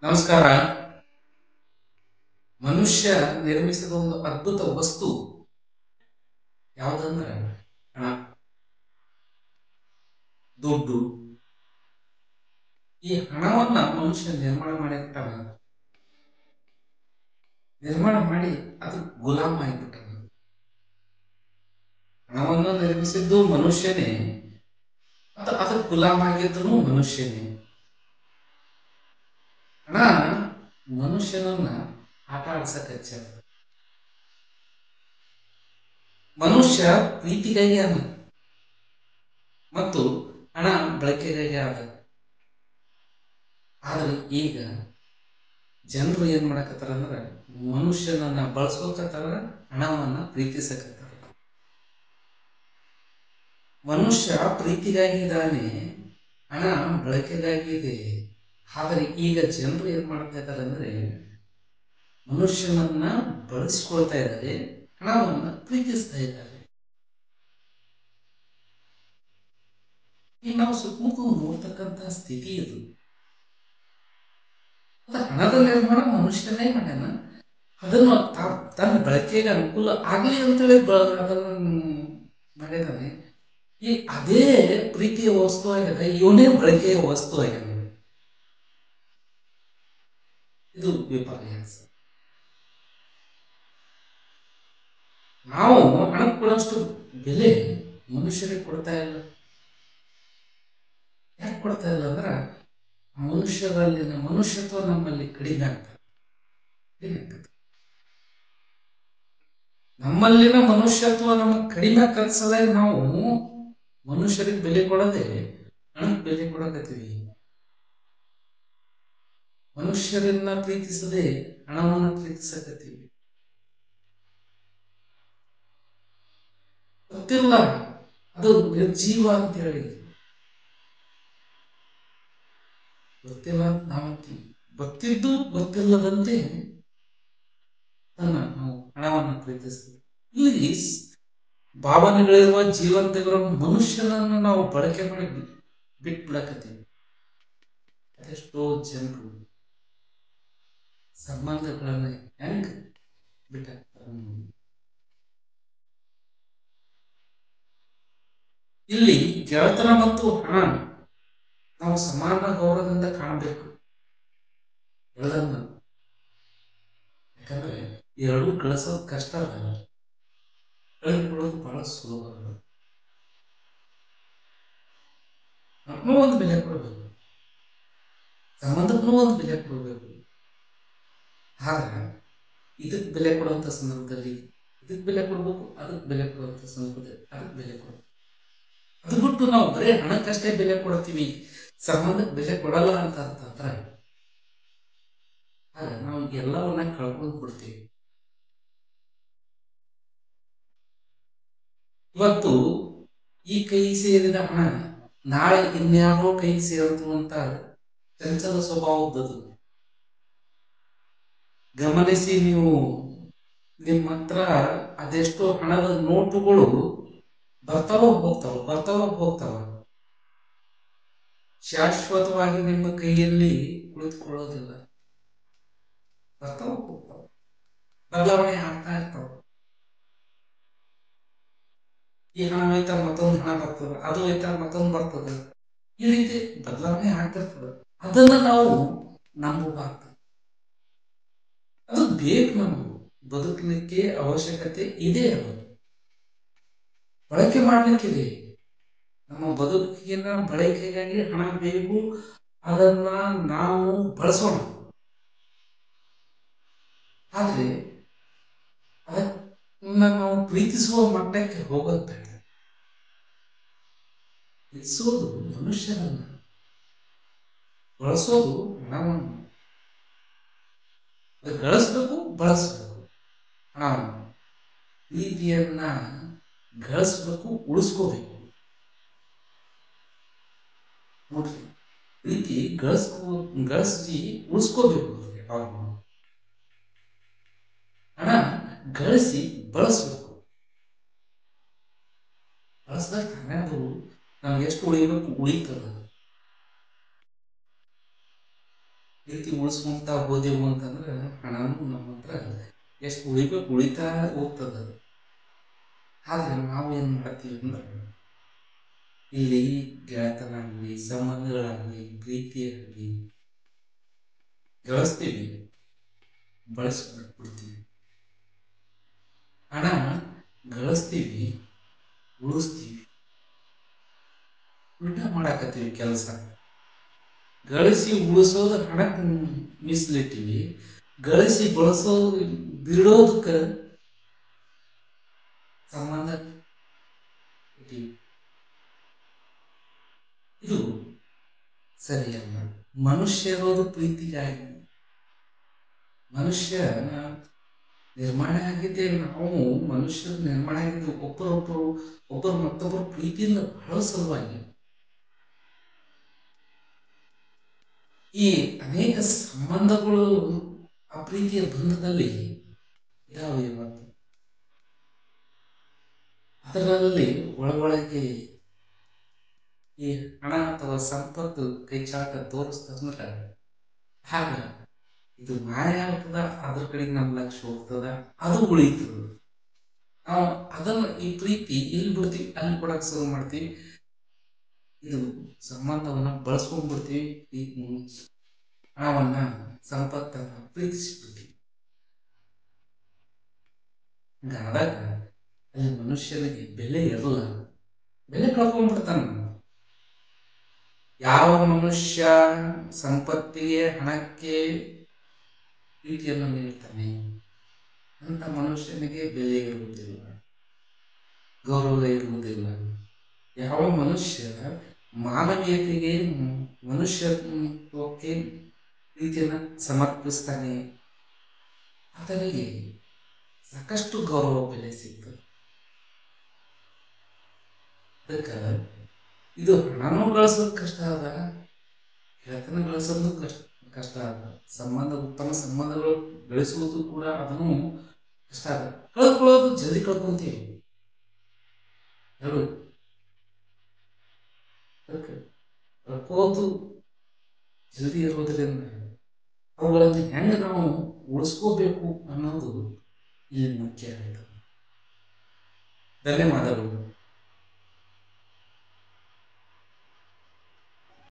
ನಮಸ್ಕಾರ. ಮನುಷ್ಯ ನಿರ್ಮಿಸಿದ ಒಂದು ಅದ್ಭುತ ವಸ್ತು ಯಾವುದಂದ್ರೆ ಹಣ, ದುಡ್ಡು. ಈ ಹಣವನ್ನ ಮನುಷ್ಯ ನಿರ್ಮಾಣ ಮಾಡಿಬಿಟ್ಟಾನ. ನಿರ್ಮಾಣ ಮಾಡಿ ಅದು ಗುಲಾಮ ಆಗಿಬಿಟ್ಟಾನ. ಹಣವನ್ನು ನಿರ್ಮಿಸಿದ್ದು ಮನುಷ್ಯನೇ, ಅದಕ್ಕೆ ಗುಲಾಮ ಆಗಿದ್ದು ಮನುಷ್ಯನೇ. ಹಣ ಮನುಷ್ಯನನ್ನ ಆಟ ಆಡ್ಸಕ್ ಮನುಷ್ಯ ಪ್ರೀತಿಗಾಗಿ ಅದ ಮತ್ತು ಹಣ ಬಳಕೆಗಾಗಿ ಆದ. ಆದ್ರೆ ಈಗ ಜನರು ಏನ್ ಮಾಡಕತ್ತಾರ ಅಂದ್ರೆ ಮನುಷ್ಯನನ್ನ ಬಳಸ್ಕೋಕತ್ತಾರ, ಹಣವನ್ನ ಪ್ರೀತಿಸಕತ್ತಾರ. ಮನುಷ್ಯ ಪ್ರೀತಿಗಾಗಿ ಇದ್ದಾನೆ, ಹಣ ಬಳಕೆಗಾಗಿ ಇದೆ. ಆದರೆ ಈಗ ಜನರು ಏನ್ ಮಾಡ್ತಾ ಇದ್ದಾರೆ ಅಂದ್ರೆ ಮನುಷ್ಯನನ್ನ ಬಳಸ್ಕೊಳ್ತಾ ಇದ್ದಾರೆ, ಹಣವನ್ನ ಪ್ರೀತಿಸ್ತಾ ಇದ್ದಾರೆ. ಈಗ ನಾವು ಸುತ್ತಮುತ್ತ ನೋಡ್ತಕ್ಕಂಥ ಸ್ಥಿತಿ ಇದು. ಹಣದ ನಿರ್ಮಾಣ ಮನುಷ್ಯನೇ ಮಾಡ್ಯಾನ, ಅದನ್ನು ತನ್ನ ಬಳಕೆಗೆ ಅನುಕೂಲ ಆಗಲಿ ಅಂತೇಳಿ ಅದನ್ನು ಮಾಡಿದಾನೆ. ಈ ಅದೇ ಪ್ರೀತಿಯ ವಸ್ತು ಆಗಿದೆ, ಇವನೇ ಬಳಕೆಯ ವಸ್ತು ಆಗಿದೆ. ಇದು ವಿಪರ್ಯಾಸ. ನಾವು ಹಣ ಕೊಡೋಷ್ಟು ಬೆಲೆ ಮನುಷ್ಯರಿಗೆ ಕೊಡ್ತಾ ಇಲ್ಲ. ಯಾಕೆ ಕೊಡ್ತಾ ಇಲ್ಲ ಅಂದ್ರೆ ಮನುಷ್ಯರಲ್ಲಿನ ಮನುಷ್ಯತ್ವ ನಮ್ಮಲ್ಲಿ ಕಡಿಮೆ ಆಗ್ತದೆ. ನಮ್ಮಲ್ಲಿನ ಮನುಷ್ಯತ್ವ ನಮಗೆ ಕಡಿಮೆ ಕಲಿಸದೆ ನಾವು ಮನುಷ್ಯರಿಗೆ ಬೆಲೆ ಕೊಡದೆ ಹಣಕ್ಕೆ ಬೆಲೆ ಕೊಡಕತ್ತೀವಿ. ಮನುಷ್ಯರನ್ನ ಪ್ರೀತಿಸದೆ ಹಣವನ್ನು ಪ್ರೀತಿಸಕತ್ತೀವಿ. ಗೊತ್ತಿಲ್ಲ ಅದು ನಿರ್ಜೀವ ಅಂತ ಹೇಳಿ, ಗೊತ್ತಿಲ್ಲ ಅಂತ ನಾವು ಗೊತ್ತಿದ್ದು ಗೊತ್ತಿಲ್ಲದಂತೆ ನಾವು ಹಣವನ್ನು ಪ್ರೀತಿಸ್ತೀವಿ. ಇಲ್ಲಿ ಭಾವನೆಗಳಿರುವ ಜೀವಂತಗಳ ಮನುಷ್ಯನನ್ನು ನಾವು ಬಳಕೆ ಮಾಡಿ ಬಿಟ್ಬಿಡಕತ್ತೀವಿ. ಅದೆಷ್ಟೋ ಜನರು ಸಂಬಂಧಗಳನ್ನು ಹೆಂಗ್ ಬಿಟ್ಟ. ಇಲ್ಲಿ ಗೆಳತನ ಮತ್ತು ಹಣ ನಾವು ಸಮಾನ ಗೌರವದಿಂದ ಕಾಣಬೇಕು ಎಲ್ಲರನ್ನ. ಯಾಕಂದ್ರೆ ಎರಡು ಗಳಿಸೋದು ಕಷ್ಟ ಅಲ್ಲ, ಕಳೆದುಕೊಳ್ಳೋದು ಬಹಳ ಸುಲಭ. ನಮಗೂ ಒಂದು ಬೆಲೆ ಕೊಡಬೇಕು, ಸಂಬಂಧಕ್ಕೂ ಒಂದು ಬೆಲೆ ಕೊಡಬೇಕು. ಆದ್ರೆ ಇದಕ್ಕೆ ಬೆಲೆ ಕೊಡುವಂತ ಸಂದರ್ಭದಲ್ಲಿ ಇದಕ್ಕೆ ಬೆಲೆ ಕೊಡಬೇಕು, ಅದಕ್ಕೆ ಬೆಲೆ ಕೊಡುವಂತ ಸಂದರ್ಭದಲ್ಲಿ ಅದಕ್ಕೆ ಬೆಲೆ ಕೊಡಬೇಕು. ಅದು ಬಿಟ್ಟು ನಾವು ಬರೀ ಹಣಕ್ಕಷ್ಟೇ ಬೆಲೆ ಕೊಡ್ತೀವಿ, ಸಂಬಂಧಕ್ಕೆ ಬೆಲೆ ಕೊಡಲ್ಲ ಅಂತಂದ್ರೆ ನಾವು ಎಲ್ಲವನ್ನ ಕಳ್ಕೊಂಡು ಬಿಡ್ತೀವಿ. ಇವತ್ತು ಈ ಕೈ ಸೇರಿದ ಹಣ ನಾಳೆ ಇನ್ಯಾರೋ ಕೈ ಸೇರಿತು ಅಂತ ಚಂಚಲ ಸ್ವಭಾವದ್ದು. ಗಮನಿಸಿ ನೀವು, ನಿಮ್ಮ ಹತ್ರ ಅದೆಷ್ಟೋ ಹಣದ ನೋಟುಗಳು ಬರ್ತಾವ. ಶಾಶ್ವತವಾಗಿ ನಿಮ್ಮ ಕೈಯಲ್ಲಿ ಕುಳಿತುಕೊಳ್ಳೋದಿಲ್ಲ, ಬರ್ತಾವ ಹೋಗ್ತಾವ, ಬದಲಾವಣೆ ಆಗ್ತಾ ಇರ್ತಾವ. ಈ ಹಣ ಹೋಯ್ತಾ ಮತ್ತೊಂದು ಹಣ ಬರ್ತದೆ, ಅದು ಹೋಯ್ತಾ ಮತ್ತೊಂದು ಬರ್ತದೆ. ಈ ರೀತಿ ಬದಲಾವಣೆ ಆಗ್ತಿರ್ತದೆ. ಅದನ್ನ ನಾವು ನಂಬಬಾರ್ದು. ಅದು ಬೇಕು, ನಮಗೂ ಬದುಕಲಿಕ್ಕೆ ಅವಶ್ಯಕತೆ ಇದೆ. ಅದು ಬಳಕೆ ಮಾಡಲಿಕ್ಕಿದೆ. ನಮ್ಮ ಬದುಕಿನ ಬಳಕೆಗಾಗಿ ಹಣ ಬೇಕು, ಅದನ್ನ ನಾವು ಬಳಸೋಣ. ಆದ್ರೆ ಅದನ್ನ ನಾವು ಪ್ರೀತಿಸುವ ಮಟ್ಟಕ್ಕೆ ಹೋಗೋದು ಬೇಡ. ಪ್ರೀತಿಸೋದು ಮನುಷ್ಯನನ್ನ, ಬಳಸೋದು ಹಣವನ್ನು. ಗಳಿಸ್ಬೇಕು, ಬಳಸಬೇಕು ಹಣವನ್ನು. ಪ್ರೀತಿಯನ್ನ ಗಳಿಸ್ಬೇಕು, ಉಳಿಸ್ಕೋಬೇಕು. ನೋಡ್ರಿ, ಪ್ರೀತಿ ಗಳಿಸಿ ಉಳಿಸ್ಕೋಬೇಕು. ಹಣ ಗಳಿಸಿ ಬಳಸಬೇಕು. ಬಳಸಿದಾಗ ಹಣದು ನಮ್ಗೆ ಎಷ್ಟು ಉಳಿಬೇಕು ಉಳಿತದ. ಪ್ರೀತಿ ಉಳಿಸ್ಕೊಂತ ಹೋದೆವು ಅಂತಂದ್ರೆ ಹಣನೂ ನಮ್ಮ ಹತ್ರ ಎಷ್ಟು ಉಳಿಬೇಕು ಉಳಿತಾ ಹೋಗ್ತದ. ಆದ್ರೆ ನಾವು ಏನು ಮಾಡ್ತೀವಿ ಅಂದ್ರೆ ಇಲ್ಲಿ ಗೆಳೆತನಾಗಲಿ ಸಂಬಂಧಗಳಾಗಲಿ ಪ್ರೀತಿಯಾಗಲಿ ಗಳಿಸ್ತೀವಿ, ಬಳಸ್ಬಿಡ್ತೀವಿ. ಹಣ ಗಳಿಸ್ತೀವಿ, ಉಳಿಸ್ತೀವಿ, ಉಲ್ಟಾ ಮಾಡಾಕತ್ತೀವಿ ಕೆಲಸ. ಗಳಿಸಿ ಉಳಿಸೋದು ಹಣಕ್ಕೆ ಮೀಸಲಿಟ್ಟಿವಿ, ಗಳಿಸಿ ಬಳಸೋದು ಬಿಡೋದಕ್ಕೆ ಸಂಬಂಧ ಇಟ್ಟಿವಿ. ಇದು ಸರಿಯಲ್ಲ. ಮನುಷ್ಯ ಇರೋದು ಪ್ರೀತಿಗಾಗಿ. ಮನುಷ್ಯ ನಿರ್ಮಾಣ ಆಗಿದ್ದೇವೆ ನಾವು, ಮನುಷ್ಯರು ನಿರ್ಮಾಣ ಆಗಿದ್ದು ಒಬ್ಬರು ಮತ್ತೊಬ್ಬರು ಪ್ರೀತಿಯಿಂದ ಬಹಳ ಸಲುವಾಗಿ. ಈ ಅನೇಕ ಸಂಬಂಧಗಳು ಆ ಪ್ರೀತಿಯ ಬಂಧದಲ್ಲಿ ಇದಾವೆ ಇವತ್ತು. ಅದರಲ್ಲಿ ಒಳಗೊಳಗೆ ಈ ಹಣ ಅಥವಾ ಸಂಪತ್ತು ಕೈ ಚಾಟ ತೋರಿಸ್ತಂದ್ರೆ ಹಾಗ ಇದು ಮಾಯ ಆಗ್ತದ, ಅದ್ರ ಕಡೆಗೆ ನಮ್ಮ ಲಕ್ಷ್ಯ ಹೋಗ್ತದ, ಅದು ಉಳಿತದ. ನಾವು ಅದನ್ನ ಈ ಪ್ರೀತಿ ಇಲ್ಲಿ ಬಿಡ್ತೀವಿ, ಅಲ್ಲಿ ಕೊಡಕ್ ಶುರು ಮಾಡ್ತೀವಿ, ಇದು ಸಂಬಂಧವನ್ನ ಬಳಸ್ಕೊಂಡ್ಬಿಡ್ತೀವಿ, ಹಣವನ್ನ ಸಂಪತ್ತನ್ನ ಪ್ರೀತಿಸ್ಬಿಡ್ತೀವಿ. ಹಂಗಾದಾಗ ಅಲ್ಲಿ ಮನುಷ್ಯನಿಗೆ ಬೆಲೆ ಇರಲ್ಲ, ಬೆಲೆ ಕಳ್ಕೊಂಡ್ಬಿಡ್ತಾನ. ಯಾವ ಮನುಷ್ಯ ಸಂಪತ್ತಿಗೆ ಹಣಕ್ಕೆ ಪ್ರೀತಿಯನ್ನು ನೀಡ್ತಾನೆ ಅಂತ ಮನುಷ್ಯನಿಗೆ ಬೆಲೆ ಇರುವುದಿಲ್ಲ, ಗೌರವ ಇರುವುದಿಲ್ಲ. ಯಾವ ಮನುಷ್ಯ ಮಾನವೀಯತೆಗೆ ಮನುಷ್ಯತ್ವಕ್ಕೆ ಪ್ರೀತಿಯನ್ನು ಸಮರ್ಪಿಸ್ತಾನೆ ಆತನಿಗೆ ಸಾಕಷ್ಟು ಗೌರವ ಬೆಲೆ ಸಿಗ್ತದೆ. ಅದಕ್ಕೆ ಇದು ಹಣನೂ ಗಳಿಸೋದು ಕಷ್ಟ ಅದ, ಗೆಳೆತನ ಗಳಿಸೋದು ಕಷ್ಟ ಅದ, ಉತ್ತಮ ಸಂಬಂಧಗಳು ಬೆಳೆಸುವುದು ಕೂಡ ಅದನ್ನು ಕಷ್ಟ ಅದ. ಕಳ್ಕೊಳ್ಳೋದು ಜಲ್ದಿ ಕಳ್ಕೊಂತೀವಿ. ಹೇಳು, ಅದಕ್ಕೆ ಕಳ್ಕೊಳ್ಳೋದು ಜಲ್ದಿ ಇರೋದ್ರಿಂದ ಅವುಗಳನ್ನು ಹೆಂಗೆ ನಾವು ಉಳಿಸ್ಕೋಬೇಕು ಅನ್ನೋದು ಇಲ್ಲಿ ಮುಖ್ಯ ಆಗಿದೆ. ಧನ್ಯವಾದಗಳು.